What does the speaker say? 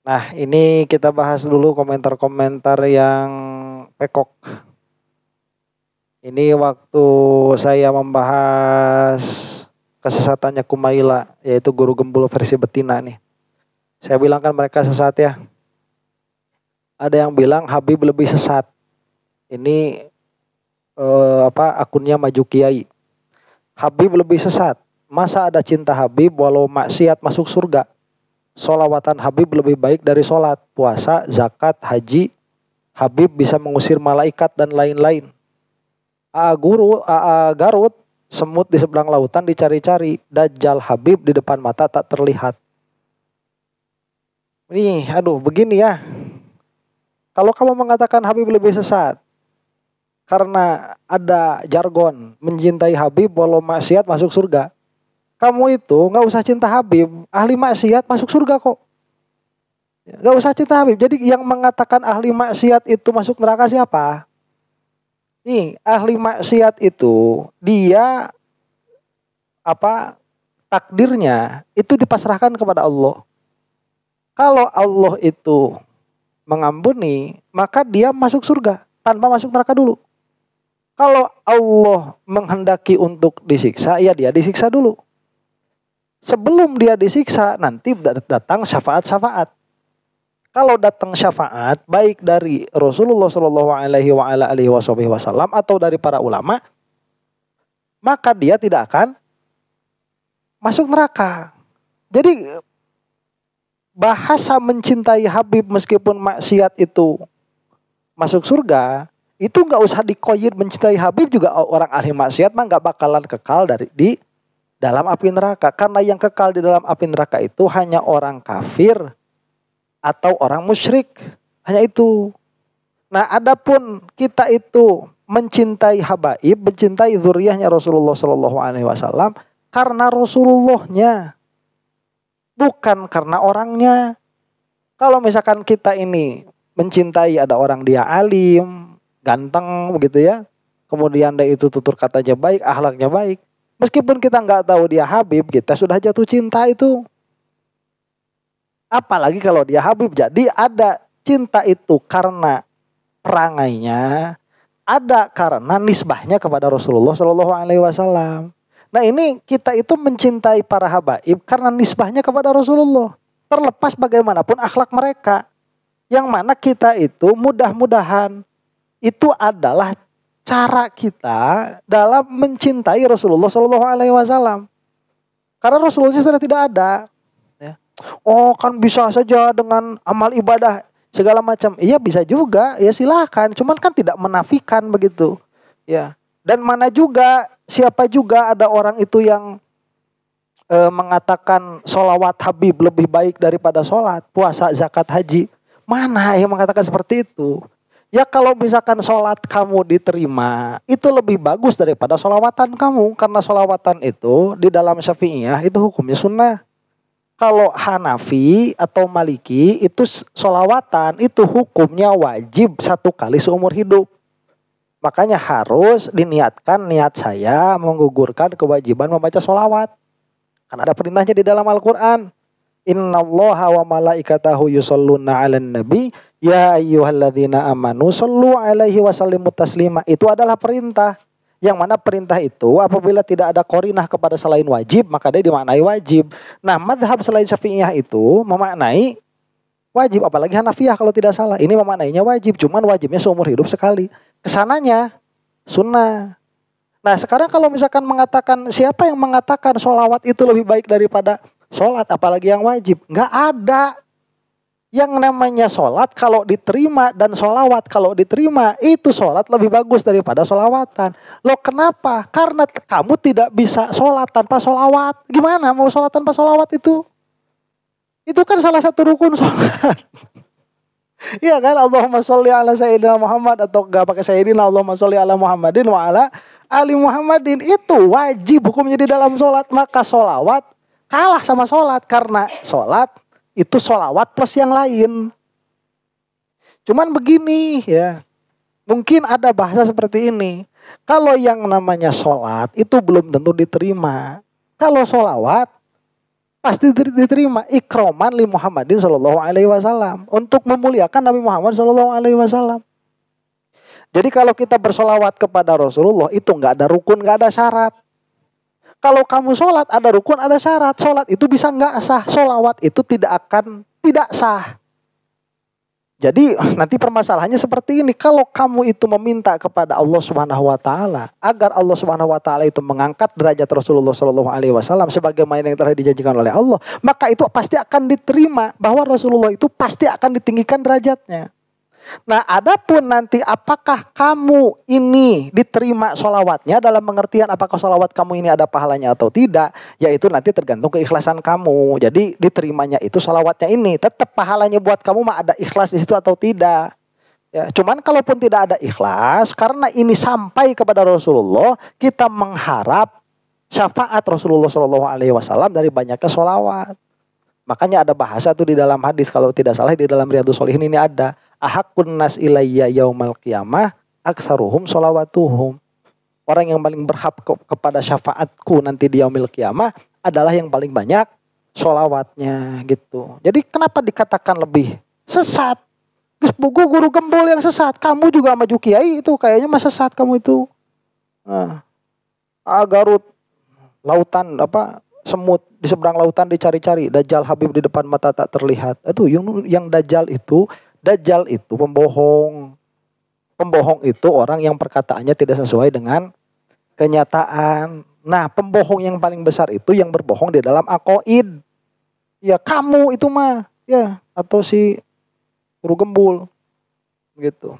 Nah, ini kita bahas dulu komentar-komentar yang pekok. Ini waktu saya membahas kesesatannya Kumaila, yaitu guru gembul versi betina nih. Saya bilang kan mereka sesat ya. Ada yang bilang Habib lebih sesat. Ini akunnya Maju Kiai. Habib lebih sesat. Masa ada cinta Habib walau maksiat masuk surga? Solawatan Habib lebih baik dari solat, puasa, zakat, haji. Habib bisa mengusir malaikat dan lain-lain. AA Garut, semut di seberang lautan dicari-cari. Dajjal Habib di depan mata tak terlihat. Nih, aduh begini ya. Kalau kamu mengatakan Habib lebih sesat, karena ada jargon mencintai Habib walau maksiat masuk surga. Kamu itu nggak usah cinta Habib, ahli maksiat masuk surga kok. Nggak usah cinta Habib. Jadi yang mengatakan ahli maksiat itu masuk neraka siapa? Nih, ahli maksiat itu dia takdirnya itu dipasrahkan kepada Allah. Kalau Allah itu mengampuni, maka dia masuk surga tanpa masuk neraka dulu. Kalau Allah menghendaki untuk disiksa, ya dia disiksa dulu. Sebelum dia disiksa, nanti datang syafaat-syafaat. Kalau datang syafaat, baik dari Rasulullah Shallallahu Alaihi Wasallam atau dari para ulama, maka dia tidak akan masuk neraka. Jadi bahasa mencintai Habib meskipun maksiat itu masuk surga, itu nggak usah dikoyir mencintai Habib juga orang ahli maksiat mah nggak bakalan kekal di dalam api neraka. Karena yang kekal di dalam api neraka itu hanya orang kafir atau orang musyrik. Hanya itu. Nah, adapun kita itu mencintai habaib, mencintai zuriyahnya Rasulullah Shallallahu Alaihi Wasallam karena Rasulullahnya, bukan karena orangnya. Kalau misalkan kita ini mencintai ada orang dia alim, ganteng begitu ya, kemudian dia itu tutur katanya baik, akhlaknya baik, meskipun kita nggak tahu dia Habib, kita sudah jatuh cinta itu. Apalagi kalau dia Habib. Jadi ada cinta itu karena perangainya, ada karena nisbahnya kepada Rasulullah Shallallahu Alaihi Wasallam. Nah, ini kita itu mencintai para habaib karena nisbahnya kepada Rasulullah. Terlepas bagaimanapun akhlak mereka, yang mana kita itu mudah-mudahan itu adalah cara kita dalam mencintai Rasulullah Shallallahu Alaihi Wasallam. Karena Rasulullah sudah tidak ada. Ya. Oh, kan bisa saja dengan amal ibadah segala macam. Iya bisa juga, ya silahkan. Cuman kan tidak menafikan begitu. Ya. Dan mana juga, siapa juga ada orang itu yang mengatakan sholawat Habib lebih baik daripada sholat, puasa, zakat, haji. Mana yang mengatakan seperti itu? Ya kalau misalkan sholat kamu diterima, itu lebih bagus daripada sholawatan kamu. Karena sholawatan itu di dalam Syafi'iyah itu hukumnya sunnah. Kalau Hanafi atau Maliki itu sholawatan itu hukumnya wajib 1 kali seumur hidup. Makanya harus diniatkan niat saya menggugurkan kewajiban membaca sholawat. Karena ada perintahnya di dalam Al-Quran. Innallaha wa malaikatahu yusholluna 'alan nabi ya ayyuhalladzina amanu shollu 'alaihi wa sallimu taslima. Itu adalah perintah. Yang mana perintah itu apabila tidak ada qarinah kepada selain wajib, maka dia dimaknai wajib. Nah, mazhab selain Syafi'iyah itu memaknai wajib, apalagi Hanafiyah kalau tidak salah. Ini memaknainya wajib, cuman wajibnya seumur hidup sekali. Kesananya sunnah. Nah, sekarang kalau misalkan mengatakan, siapa yang mengatakan sholawat itu lebih baik daripada sholat, apalagi yang wajib? Nggak ada. Yang namanya sholat kalau diterima dan sholawat kalau diterima, itu sholat lebih bagus daripada sholawatan. Loh kenapa? Karena kamu tidak bisa sholat tanpa sholawat. Gimana mau sholat tanpa sholawat itu? Itu kan salah satu rukun sholat. Iya kan? Allahumma sholli ala sayyidina Muhammad, atau gak pakai sayyidina, Allahumma sholli ala Muhammadin wa ala ali Muhammadin. Itu wajib hukumnya di dalam sholat. Maka sholawat kalah sama sholat. Karena sholat itu sholawat plus yang lain. Cuman begini ya, mungkin ada bahasa seperti ini. Kalau yang namanya sholat itu belum tentu diterima. Kalau sholawat Pasti diterima. Ikroman li Muhammadin sallallahu alaihi wasallam, untuk memuliakan Nabi Muhammad sallallahu alaihi wasallam. Jadi kalau kita bersolawat kepada Rasulullah itu nggak ada rukun, nggak ada syarat. Kalau kamu sholat ada rukun, ada syarat. Sholat itu bisa nggak sah, solawat itu tidak sah. Jadi nanti permasalahannya seperti ini. Kalau kamu itu meminta kepada Allah Subhanahu wa taala agar Allah Subhanahu wa taala itu mengangkat derajat Rasulullah Shallallahu alaihi wasallam sebagaimana yang telah dijanjikan oleh Allah, maka itu pasti akan diterima, bahwa Rasulullah itu pasti akan ditinggikan derajatnya. Nah, adapun nanti apakah kamu ini diterima sholawatnya, dalam pengertian apakah sholawat kamu ini ada pahalanya atau tidak, yaitu nanti tergantung keikhlasan kamu. Jadi diterimanya itu sholawatnya ini, tetap pahalanya buat kamu mah ada ikhlas di situ atau tidak. Ya, cuman kalaupun tidak ada ikhlas, karena ini sampai kepada Rasulullah, kita mengharap syafaat Rasulullah Shallallahu alaihi wasallam dari banyaknya sholawat. Makanya ada bahasa tuh di dalam hadis, kalau tidak salah di dalam Riyadhus Shalihin ini ada, ahakun nas ilayya yaumal qiyamah aktsaruhum sholawatuhum. Orang yang paling berhak kepada syafaatku nanti di yaumil qiyamah adalah yang paling banyak sholawatnya gitu. Jadi kenapa dikatakan lebih sesat? Guru gembul yang sesat. Kamu juga maju kiai itu kayaknya mah sesat kamu itu. Nah, Garut lautan semut di seberang lautan dicari-cari, Dajjal Habib di depan mata tak terlihat. Aduh, yang Dajjal itu pembohong. Pembohong itu orang yang perkataannya tidak sesuai dengan kenyataan. Nah, pembohong yang paling besar itu yang berbohong di dalam aqaid. Ya kamu itu mah, ya, atau si guru gembul gitu.